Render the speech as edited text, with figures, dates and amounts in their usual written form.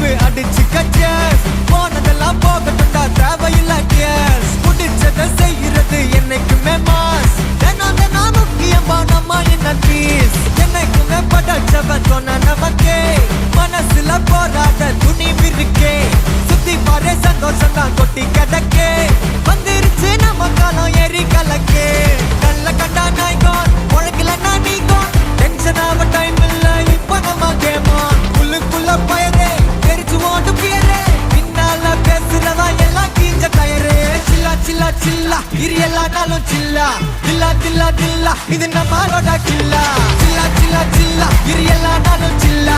Chip அடிச்சுக்க cheers. போனதெல்லாம் போகட்டும்டா தேவையில்ல கேஸ். முடிச்சதை செய்யறது என்னைக்குமே மாஸ். தினம் தினம் முக்கியமா நம்ம என்ன பீஸ். என்னைக்குமே படைச்சவன் சொன்ன நமக்கே மனசுல போராட துணிவு இருக்கே. சுத்தி பாரு சந்தோஷம் தான் கொட்டி கிடக்கே. வந்துருச்சு நம்ம காலம் ஏறி கலக்கே. நல்ல கண்டா நாய்கோன் உழைக்கலன்னா நீங்கோன். டென்ஷன் ஆக டைம் இல்ல இப்ப நம்ம கேமான். உள்ளுக்குள்ள பயரே தெரிச்சு ஓட்டு பியரே. பின்னால பேசுறவா எல்லாம் கீஞ்ச டயரே. சில்லா சில்லா சில்லா இரு எல்லா நாளும் சில்லா. தில்லா தில்லா தில்லா இது நம்மளோட கில்லா. சில்லா சில்லா சில்லா இரு எல்லா நாளும் சில்லா.